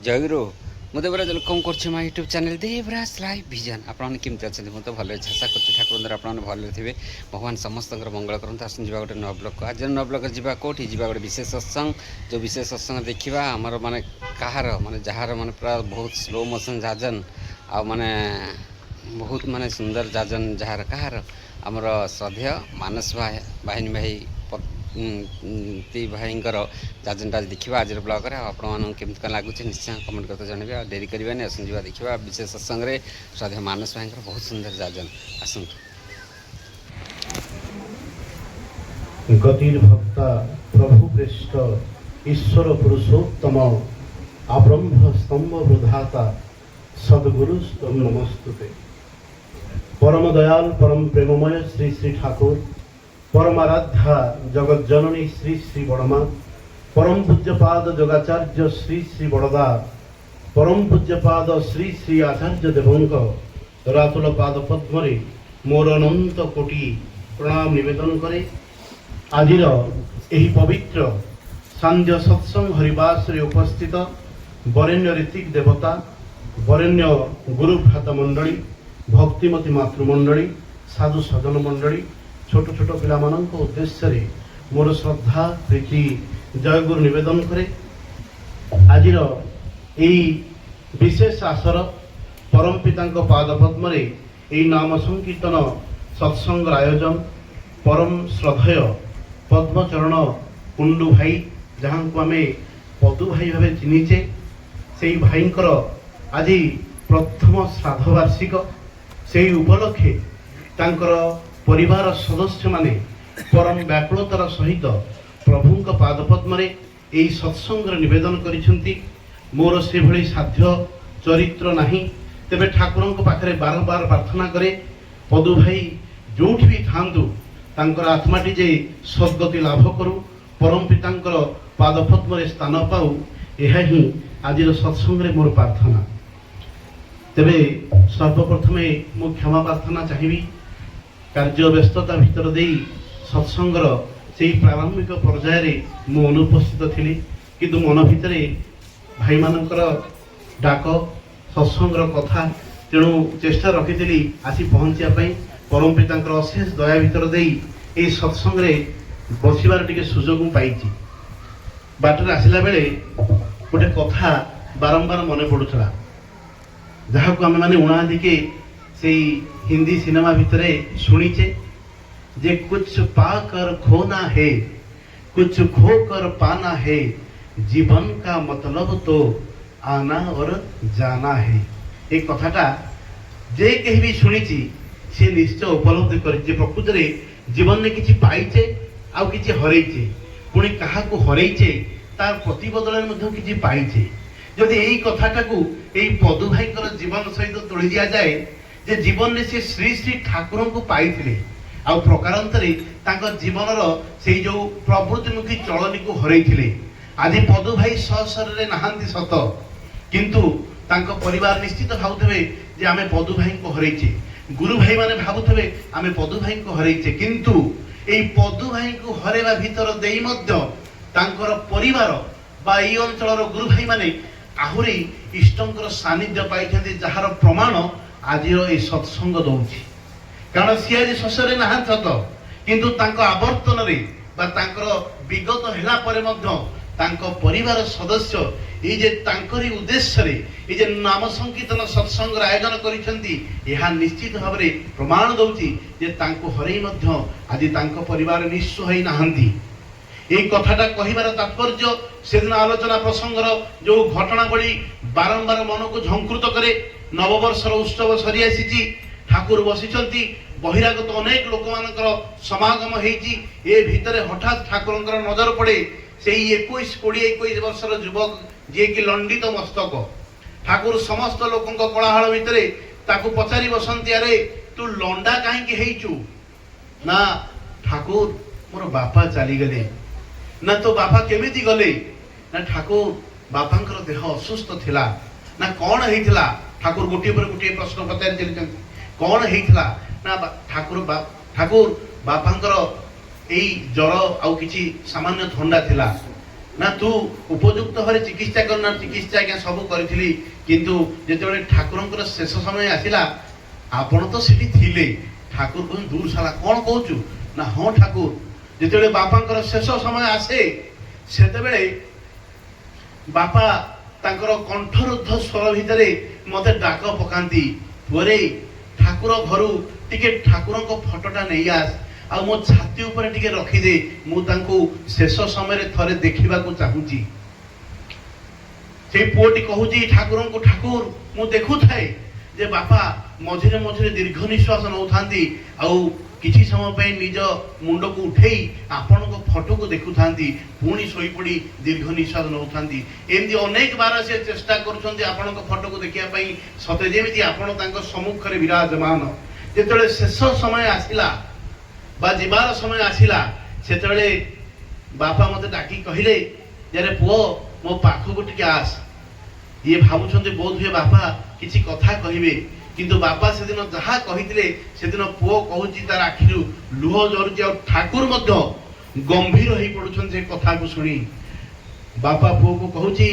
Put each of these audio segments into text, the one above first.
ଜୟଗୁରୁ। ମୁଁ ଦେବରାଜ ୱେଲକମ୍ କରୁଛି ମୋ YouTube channel Devraj live vision. ଆପଣମାନେ କେମିତି ଅଛନ୍ତି? ମୁଁ ତ ଭଲ ଅଛି, ଆଶା କରୁଛି ଠାକୁର ଦ୍ୱାରା ଆପଣମାନେ ଭଲରେ ଥିବେ। ଭଗବାନ ସମସ୍ତଙ୍କର ମଙ୍ଗଳ କରନ୍ତୁ। ଆସନ୍ତୁ ଯିବା ଗୋଟେ ନୂଆ ବ୍ଲଗ୍କୁ। ଆଜିର ନୂଆ ବ୍ଲଗ୍ରେ ଯିବା କେଉଁଠି ଯିବା? ଗୋଟେ ବିଶେଷ ସତ୍ସଙ୍ଗ। ଯେଉଁ ବିଶେଷ ସତ୍ସଙ୍ଗ ଦେଖିବା ଆମର ମାନେ କାହାର ମାନେ ଯାହାର ମାନେ ପୁରା ବହୁତ ସ୍ଲୋ ମୋସନ୍ ଯାଜନ ଆଉ ମାନେ ବହୁତ ମାନେ ସୁନ୍ଦର ଯାଜନ ଯାହାର କାହାର ଆମର ଶ୍ରଦ୍ଧେୟ ମାନସ ବାହିନୀ ଭାଇ ଭାଇଙ୍କର ଯାଜନଟା ଦେଖିବା ଆଜିର ବ୍ଲଗ୍ରେ। ଆଉ ଆପଣମାନଙ୍କୁ କେମିତି କ'ଣ ଲାଗୁଛି ନିଶ୍ଚୟ କମେଣ୍ଟ କରିତେ ଜଣାଇବେ। ଆଉ ଡେରି କରିବାନି, ଆସନ୍ତୁ ଯିବା ଦେଖିବା ବିଶେଷ ସତ୍ସଙ୍ଗରେ ଶ୍ରଦ୍ଧେୟ ମାନସ ଭାଇଙ୍କର ବହୁତ ସୁନ୍ଦର ଯାଜନ। ଆସନ୍ତୁ। ଗତିର ଭକ୍ତା ପ୍ରଭୁ ପୃଷ୍ଠ ଈଶ୍ୱର ପୁରୁଷୋତ୍ତମ ଆବ୍ରହ୍ମ ସ୍ତମ୍ଭ ପ୍ରଧାତା ସଦ୍ଗୁରୁ ନମସ୍তুତେ। परम दयाल परम प्रेममय श्री श्री ठाकुर, परमाराध्या जगत जननी श्री श्री बड़मा, परम पूज्यपाद जगाचार्य श्री श्री बड़दा, परम पूज्यपाद श्री श्री आचार्य देवंक रातुल पाद पद्मरे मोर अनंत कोटि प्रणाम निवेदन करे। आजिर एही पवित्र सांध्य सत्संग हरिवास रे उपस्थित वरेण्य ऋतिक देवता, वरेण्य गुरु भ्राता मंडली, भक्तिमती मातृमंडली, साधु सजन मंडली, छोट छोट पिला मानक उद्देश्य रे मोर श्रद्धा प्रीति जयगुरु निवेदन करे। आजिर एही विशेष आसर परम पितांक पाद पद्मरे एही नाम संकीर्तन सत्संग आयोजन परम श्रद्धेय पद्मचरण कुंडू भाई, जहाँ को आम पदू भाई भाव चिन्हीचे, से भाईंकर आज प्रथम श्राद्ध वार्षिक। से उपलक्षे तांकर परिवार सदस्य माने परम व्याकुलतार सहित प्रभुंक पादपद्मरे एही सत्संग निवेदन करिसेंती। मोर से भली साध्य चरित्र नाही, तेबे ठाकुरंक पाखरे बार बार प्रार्थना करे पदू भाई जोठी भी थांतु तांकर आत्माटी जे सद्गति लाभ करू, परम पितांकर पादपद्मरे स्थान पाऊ, यह ही आजिर सत्संग रे मोर प्रार्थना। तेबे सर्वप्रथमे मु क्षमा प्रार्थना चाहिए। कार्य व्यस्तता भितर दे सत्संगर से प्रारंभिक पर्यायर मु अनुपस्थित थी, किंतु मन भितर भाई मानकर डाक सत्संगर कथा तेणु चेष्टा रखी आसी पहुँचापी। परम पितांकर अशेष दया भितर दे सत्संग बसबार टे सुजोग पाई। बाटर आसला बेले गोटे कथा बारंबार मन पड़ूला, जहाँ को आम मैंने उणाधिके से हिंदी सिनेमा भितर शुणीचे जे कुछ पाकर खोना है, कुछ खोकर पाना है, जीवन का मतलब तो आना और जाना है। एक कथाटा जे कहीं भी शुणीची से निश्चय उपलब्धि कर प्रकृत में जीवन में किसी पाइचे आउ किसी हरइचे, पुणी क्या हरइचे तार प्रतिबदल में किसी पाइचे। जदि यही कथाटा को यही पदू भाई जीवन सहित तोड़ी दि जाए जे जीवन में से श्री श्री ठाकुर को पाई आ प्रकारांतरे जीवन से जो प्रवृत्तिमुखी चलनी को हरई। आज पदू भाई सहसर नहांती सत, किंतु तांको परिवार निश्चित भावुवे जे आमे पदू भाई को हरईचे, गुरु भाई माने भावुवे आमे पदू भाई को हरईचे, किंतु एई पदू भाई को हरेवा भीतर देई मध्य तांकर परिवार बा एई अंचलर गुरु भाई माने आहुरी इष्टंकर सानिध्य पाई, जार प्रमाण आज ये सत्संग दौची। कारण सी आज शशरे ना सत, किंतु तांको आवर्तन रे बा तांकर विगत हेला परे मध्य तांको परिवार सदस्य ये जे तांकरी उद्देश्य रे ये जे नाम संकीर्तन सत्संग आयोजन करिसेंती, यह निश्चित भाव में प्रमाण दौची जे तांको हरई मध्य आज तांको परिवार निस्व होई नाहंती। এই কথাটা কহিবার তাৎপর্য সেদিন আলোচনা প্রসঙ্গর যে ঘটনাবলী বারম্বার মনকু ঝঙ্কৃত করে। নববর্ষর উৎসব সরি আসিছি, ঠাকুর বসিছন্তি, বহিরাগত অনেক লোকমানଙ୍କର সমাগম ହେଇଛି। এ ভিতরে হঠাৎ ঠাকুরଙ୍କର নজর পড়ে সেই 21 বর্ষর যুবক যে কি লণ্ডিত মস্তক। ঠাকুর সমস্ত লোকଙ୍କ কোলাহଳ ভিতরে তাকে পচারি বসନ୍ତି, আরে তু লଣ୍ଡା কাହିଁକି ହେଇଛୁ? না ঠাকুর মোর বাপা চালিগলে। ना तो बापा केमिति गले? ना ठाकुर बापांकर देह असुस्थ थिला। ना कौन हेइथिला? ठाकुर गोटे पर गोटे प्रश्न पचारि चलिछन्ति, कौन हेइथिला? ना ठाकुर बापांकर एई जर आउ किछि सामान्य थंडा थिला। ନା ତୁ ଉପଯୁକ୍ତ ଭାବରେ ଚିକିତ୍ସା କର ନା ଚିକିତ୍ସା ଆଜ୍ଞା ସବୁ କରିଥିଲି କିନ୍ତୁ ଯେତେବେଳେ ଠାକୁରଙ୍କର ଶେଷ ସମୟ ଆସିଲା ଆପଣ ତ ସେଠି ଥିଲେ ଠାକୁର କହୁଛନ୍ତି ଦୂର ସାଲା କଣ କହୁଛୁ ନା ହଁ ଠାକୁର ଯେତେବେଳେ ବାପାଙ୍କର ଶେଷ ସମୟ ଆସେ ସେତେବେଳେ ବାପା ତାଙ୍କର କଣ୍ଠରୁଦ୍ଧ ସ୍ୱର ଭିତରେ ମତେ ଡାକ ପକାନ୍ତି ପୁଅରେ ଠାକୁର ଘରୁ ଟିକେ ଠାକୁରଙ୍କ ଫଟୋଟା ନେଇ ଆସ ଆଉ ମୋ ଛାତି ଉପରେ ଟିକେ ରଖିଦେ ମୁଁ ତାଙ୍କୁ ଶେଷ ସମୟରେ ଥରେ ଦେଖିବାକୁ ଚାହୁଁଛି। ସେଇ ପୁଅଟି କହୁଛି ଠାକୁରଙ୍କୁ ଠାକୁର ମୁଁ ଦେଖୁଥାଏ ଯେ ବାପା ମଝିରେ ମଝିରେ ଦୀର୍ଘ ନିଶ୍ୱାସ ନେଉଥାନ୍ତି ଆଉ କିଛି ସମୟ ପାଇଁ ନିଜ ମୁଣ୍ଡକୁ ଉଠେଇ ଆପଣଙ୍କ ଫଟୋକୁ ଦେଖୁଥାନ୍ତି ପୁଣି ଶୋଇପଡ଼ି ଦୀର୍ଘ ନିଶ୍ୱାସ ନେଉଥାନ୍ତି। ଏମିତି ଅନେକ ବାର ସେ ଚେଷ୍ଟା କରୁଛନ୍ତି ଆପଣଙ୍କ ଫଟୋକୁ ଦେଖିବା ପାଇଁ ସତେ ଯେମିତି ଆପଣ ତାଙ୍କ ସମ୍ମୁଖରେ ବିରାଜମାନ। ଯେତେବେଳେ ଶେଷ ସମୟ ଆସିଲା ବା ଯିବାର ସମୟ ଆସିଲା ସେତେବେଳେ ବାପା ମତେ ଡାକି କହିଲେ ଯେ ପୁଅ ମୋ ପାଖକୁ ଟିକେ ଆସ। ଇଏ ଭାବୁଛନ୍ତି ବୋଧ ହୁଏ ବାପା କିଛି କଥା କହିବେ କିନ୍ତୁ ବାପା ସେଦିନ ଯାହା କହିଥିଲେ ସେଦିନ ପୁଅ କହୁଛି ତାର ଆଖିରୁ ଲୁହ ଝରୁଛି ଆଉ ଠାକୁର ମଧ୍ୟ ଗମ୍ଭୀର ହେଇ ପଡୁଛନ୍ତି ସେ କଥାକୁ ଶୁଣି। ବାପା ପୁଅକୁ କହୁଛି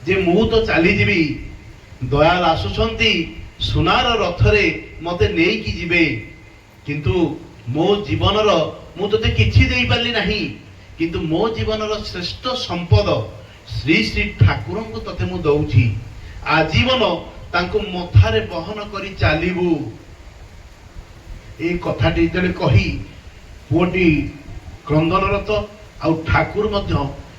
ଯେ ମୁଁ ତ ଚାଲିଯିବି ଦୟାଲ ଆସୁଛନ୍ତି ସୁନାର ରଥରେ ମତେ ନେଇକି ଯିବେ କିନ୍ତୁ ମୋ ଜୀବନର ମୁଁ ତତେ କିଛି ଦେଇପାରିଲି ନାହିଁ କିନ୍ତୁ ମୋ ଜୀବନର ଶ୍ରେଷ୍ଠ ସମ୍ପଦ ଶ୍ରୀ ଶ୍ରୀ ଠାକୁରଙ୍କୁ ତତେ ମୁଁ ଦଉଛି ଆଜୀବନ ତାଙ୍କୁ ମଥାରେ ବହନ କରି ଚାଲିବୁ। এই কথাটি ଯେତେବେଳେ କହି ପୁଅଟି କ୍ରନ୍ଦନରତ ଆଉ ଠାକୁର ମଧ୍ୟ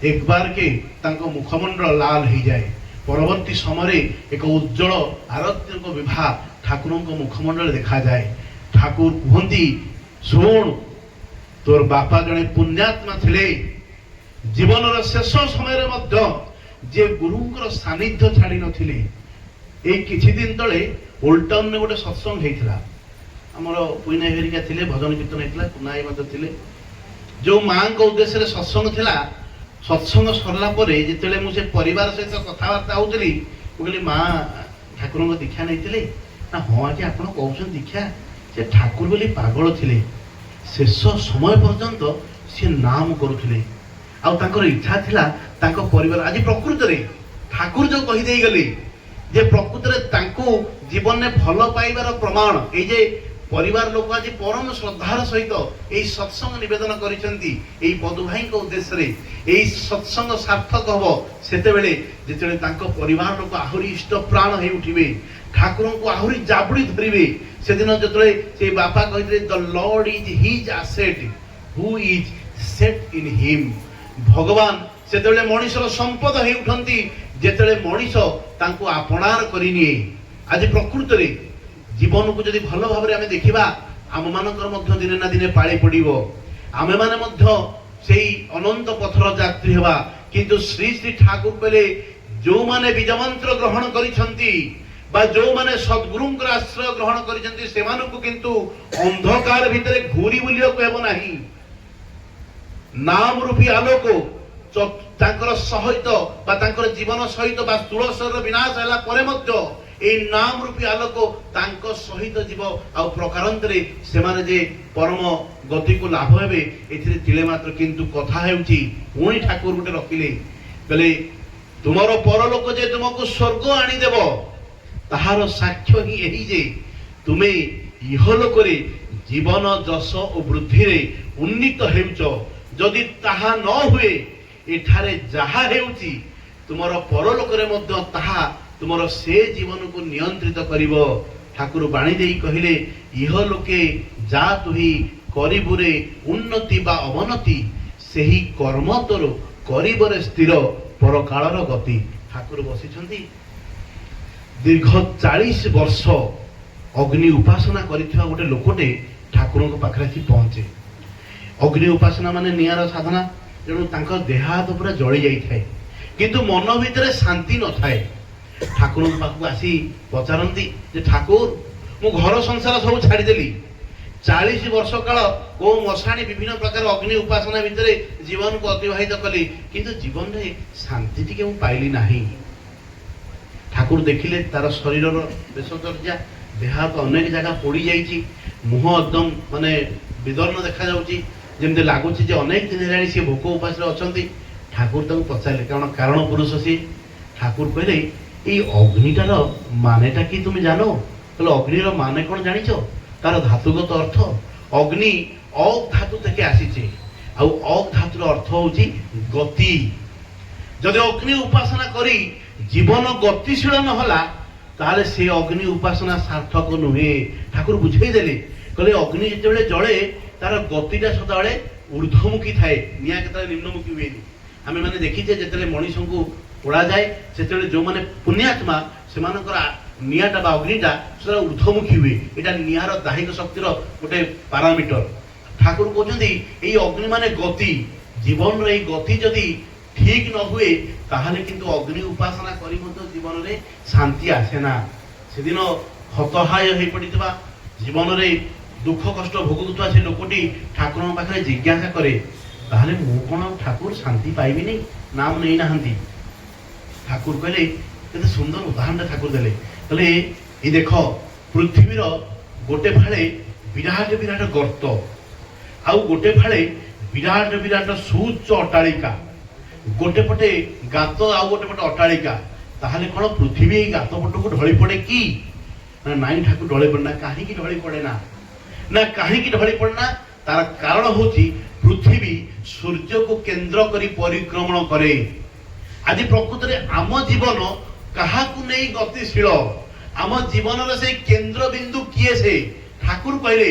ଏକବାରକେ ତାଙ୍କ ମୁଖମଣ୍ଡଳ ଲାଲ ହେଇଯାଏ। ପରବର୍ତ୍ତୀ ସମୟରେ ଏକ ଉଜ୍ଜଳ ଆରତ୍ୟଙ୍କ ବିଭା ଠାକୁରଙ୍କ ମୁଖମଣ୍ଡଳ ଦେଖାଯାଏ। ଠାକୁର କୁହନ୍ତି ଶୁଣ ତୋର ବାପା ଜଣେ ପୁଣ୍ୟାତ୍ମା ଥିଲେ ଜୀବନର ଶେଷ ସମୟରେ ମଧ୍ୟ ଯେ ଗୁରୁଙ୍କର ସାନିଧ୍ୟ ଛାଡି ନଥିଲେ। এই କିଛି ଦିନ ତଳେ ଓଲ୍ଡ ଟାଉନରେ ଗୋଟେ ସତ୍ସଙ୍ଗ ହେଇଥିଲା ଆମର ପୁଇନା ହେରିକା ଥିଲେ ଭଜନ କୀର୍ତ୍ତନ ହେଇଥିଲା କୁନାଇ ମଧ୍ୟ ଥିଲେ। ଯୋଉ ମାଙ୍କ ଉଦ୍ଦେଶ୍ୟରେ ସତ୍ସଙ୍ଗ ଥିଲା ସତ୍ସଙ୍ଗ ସରିଲା ପରେ ଯେତେବେଳେ ମୁଁ ସେ ପରିବାର ସହିତ କଥାବାର୍ତ୍ତା ହଉଥିଲି ମୁଁ କହିଲି ମା ଠାକୁରଙ୍କ ଦୀକ୍ଷା ନେଇଥିଲେ ନା ହଁ ଆଜି ଆପଣ କହୁଛନ୍ତି ଦୀକ୍ଷା ସେ ଠାକୁର ବୋଲି ପାଗଳ ଥିଲେ ଶେଷ ସମୟ ପର୍ଯ୍ୟନ୍ତ ସେ ନାମ କରୁଥିଲେ ଆଉ ତାଙ୍କର ଇଚ୍ଛା ଥିଲା ତାଙ୍କ ପରିବାର ଆଜି ପ୍ରକୃତରେ ଠାକୁର ଯୋଉ କହିଦେଇଗଲେ ଯେ ପ୍ରକୃତରେ ତାଙ୍କୁ ଜୀବନରେ ଭଲ ପାଇବାର ପ୍ରମାଣ ଏଇ ଯେ ପରିବାର ଲୋକ ଆଜି ପରମ ଶ୍ରଦ୍ଧାର ସହିତ ଏଇ ସତ୍ସଙ୍ଗ ନିବେଦନ କରିଛନ୍ତି ଏଇ ପଦୁ ଭାଇଙ୍କ ଉଦ୍ଦେଶ୍ୟରେ ଏଇ ସତ୍ସଙ୍ଗ ସାର୍ଥକ ହବ ସେତେବେଳେ ଯେତେବେଳେ ତାଙ୍କ ପରିବାର ଲୋକ ଆହୁରି ଇଷ୍ଟ ପ୍ରାଣ ହେଇ ଉଠିବେ ଠାକୁରଙ୍କୁ ଆହୁରି ଜାବୁଡ଼ି ଧରିବେ। ସେଦିନ ଯେତେବେଳେ ସେ ବାପା କହିଥିଲେ the lord is his asset who is set in him ଭଗବାନ ସେତେବେଳେ ମଣିଷର ସମ୍ପଦ ହେଇ ଉଠନ୍ତି ଯେତେବେଳେ ମଣିଷ ତାଙ୍କୁ ଆପଣାର କରିନିଏ। ଆଜି ପ୍ରକୃତରେ ଜୀବନକୁ ଯଦି ଭଲ ଭାବରେ ଆମେ ଦେଖିବା ଆମମାନଙ୍କର ମଧ୍ୟ ଦିନେ ନା ଦିନେ ପାଳି ପଡିବ ଆମେମାନେ ମଧ୍ୟ ସେଇ ଅନନ୍ତ ପଥର ଯାତ୍ରୀ ହେବା କିନ୍ତୁ ଶ୍ରୀ ଶ୍ରୀ ଠାକୁର କହିଲେ ଯୋଉମାନେ ବୀଜମନ୍ତ୍ର ଗ୍ରହଣ କରିଛନ୍ତି ବା ଯୋଉମାନେ ସଦ୍ଗୁରୁଙ୍କର ଆଶ୍ରୟ ଗ୍ରହଣ କରିଛନ୍ତି ସେମାନଙ୍କୁ କିନ୍ତୁ ଅନ୍ଧକାର ଭିତରେ ଘୁରି ବୁଲିବାକୁ ହେବ ନାହିଁ। ନାମ ରୂପୀ ଆଲୋକ ତାଙ୍କର ସହିତ ବା ତାଙ୍କର ଜୀବନ ସହିତ ବା ସ୍ଥୂଳ ଶରୀର ବିନାଶ ହେଲା ପରେ ମଧ୍ୟ এই নাম রূপী আলোক তাଙ୍କ সহিত জীব ଆଉ ପ୍ରକାରାନ୍ତରେ ସେମାନେ ଯେ ପରମ ଗତିକୁ ଲାଭ ହେବେ ଏଥିରେ ତିଳେ ମାତ୍ର କିନ୍ତୁ କଥା ହେଉଛି ପୁଣି ଠାକୁର ଗୋଟେ ରଖିଲେ କହିଲେ ତୁମର ପରଲୋକ ଯେ ତୁମକୁ ସ୍ୱର୍ଗ ଆଣିଦେବ ତାହାର ସାକ୍ଷ୍ୟ ହିଁ ଏହି ଯେ ତୁମେ ଇହଲୋକରେ ଜୀବନ ଯଶ ଓ ବୃଦ୍ଧିରେ ଉନ୍ନୀତ ହେଉଛ ଯଦି ତାହା ନ ହୁଏ ଏଠାରେ ଯାହା ହେଉଛି ତୁମର ପରଲୋକରେ ମଧ୍ୟ ତାହା ତୁମର ସେ ଜୀବନକୁ ନିୟନ୍ତ୍ରିତ କରିବ। ଠାକୁର ବାଣୀ ଦେଇ କହିଲେ ଇହ ଲୋକେ ଯା ତୁହି କରିବୁରେ ଉନ୍ନତି ବା ଅବନତି ସେହି କର୍ମ ତୋର କରିବରେ ସ୍ଥିର ପରକାଳର ଗତି। ଠାକୁର ବସିଛନ୍ତି ଦୀର୍ଘ 40 ବର୍ଷ ଅଗ୍ନି ଉପାସନା କରିଥିବା ଗୋଟେ ଲୋକଟେ ଠାକୁରଙ୍କ ପାଖରେ ଆସି ପହଞ୍ଚେ। ଅଗ୍ନି ଉପାସନା ମାନେ ନିଆର ସାଧନା ତେଣୁ ତାଙ୍କ ଦେହ ହାତ ପୁରା ଜଳି ଯାଇଥାଏ କିନ୍ତୁ ମନ ଭିତରେ ଶାନ୍ତି ନଥାଏ। ଠାକୁରଙ୍କ ପାଖକୁ ଆସି ପଚାରନ୍ତି ଯେ ଠାକୁର ମୁଁ ଘର ସଂସାର ସବୁ ଛାଡ଼ିଦେଲି 40 ବର୍ଷ କାଳ କୋଉ ମଶାଣୀ ବିଭିନ୍ନ ପ୍ରକାର ଅଗ୍ନି ଉପାସନା ଭିତରେ ଜୀବନକୁ ଅତିବାହିତ କଲି କିନ୍ତୁ ଜୀବନରେ ଶାନ୍ତି ଟିକେ ମୁଁ ପାଇଲି ନାହିଁ। ଠାକୁର ଦେଖିଲେ ତାର ଶରୀରର ବେଶଚର୍ଯ୍ୟା ଦେହ ହାତ ଅନେକ ଜାଗା ପୋଡ଼ି ଯାଇଛି ମୁହଁ ଏକଦମ ମାନେ ବିଦର୍ଣ୍ଣ ଦେଖାଯାଉଛି ଯେମିତି ଲାଗୁଛି ଯେ ଅନେକ ଦିନ ହେଲାଣି ସେ ଭୋକ ଉପାସରେ ଅଛନ୍ତି। ଠାକୁର ତାକୁ ପଚାରିଲେ, କାରଣ ପୁରୁଷ ସିଏ। ଠାକୁର କହିଲେ এই অগ্নিটার মানেটা কি তুমি জানো? তাহলে অগ্নির মানে কোন জানিছ? তার ধাতুগত অর্থ অগ্নি অগ ধাতু থেকে আসিছে। আর অগ ধাতুর অর্থ হচ্ছে গতি। যদি অগ্নি উপাসনা করি জীবন গতিশীল নহলা তাহলে সেই অগ্নি উপাসনা সার্থক নুহে। ঠাকুর বুঝাই দেলে, কলে অগ্নি যেতবে জলে তার গতিটা সদাবেলে ঊর্ধ্বমুখী থাকে, নিয়া কেতবে নিম্নমুখী হুয়েনি। আমি মানে দেখিছে যেতবে মଣିষଙ୍କୁ পোড়া যায় সেতবে যে পুণ্যাত্মা সেমানଙ୍କର নিয়াটা বা অগ্নিটা সেটা ঊর্ধ্বমুখী হুয়ে। এটা নিয়ার দাহিক শক্তির গোটে পারামিটর। ঠাকুর কହୁଛନ୍ତି এই অগ্নি মানে গতি। জীবনর এই গতি যদি ঠিক ন হুয়ে তাহলে কিন্তু অগ্নি উপাসনা করি মধ্যে জীবନରେ শান্তি আসে না। সেদিন হতহায় হয়ে পড়িଥିବା জীবନରେ দুঃখ কষ্ট ভোগুଥିବା সে লোকটি ঠাকুরଙ୍କ পাখে জিজ্ঞাসা করে, তাহলে মু কোন ঠাকুর শান্তি পাইবিনি? নাম নেই নাহান্তি। ঠাকুর কহিলে, কেতে সুন্দর উদাহরণটা ঠাকুর দেলে, কলে এই দেখ পৃথিবীর গোটে ফালে বিরাট বিরাট গর্ত, ଆଉ ଗୋଟେ ଫାଳେ ବିରାଟ ବିରାଟ ସୁଉଚ୍ଚ ଅଟ୍ଟାଳିକା, ଗୋଟେ ପଟେ ଗାତ ଆଉ ଗୋଟେ ପଟେ ଅଟ୍ଟାଳିକା। ତାହେଲେ କଣ ପୃଥିବୀ ଏଇ ଗାତ ପଟକୁ ଢଳି ପଡେ କି? ନା ନାଇଁ ଠାକୁର ଢଳି ପଡେ ନା। କାହିଁକି ଢଳି ପଡେ ନା? ନା କାହିଁକି ଢଳି ପଡେ ନା? ତାର କାରଣ ହଉଛି ପୃଥିବୀ ସୂର୍ଯ୍ୟକୁ କେନ୍ଦ୍ର କରି ପରିକ୍ରମଣ କରେ। ଆଜି ପ୍ରକୃତରେ ଆମ ଜୀବନ କାହାକୁ ନେଇ ଗତିଶୀଳ? ଆମ ଜୀବନର ସେଇ କେନ୍ଦ୍ର ବିନ୍ଦୁ କିଏ? ସେ ଠାକୁର କହିଲେ।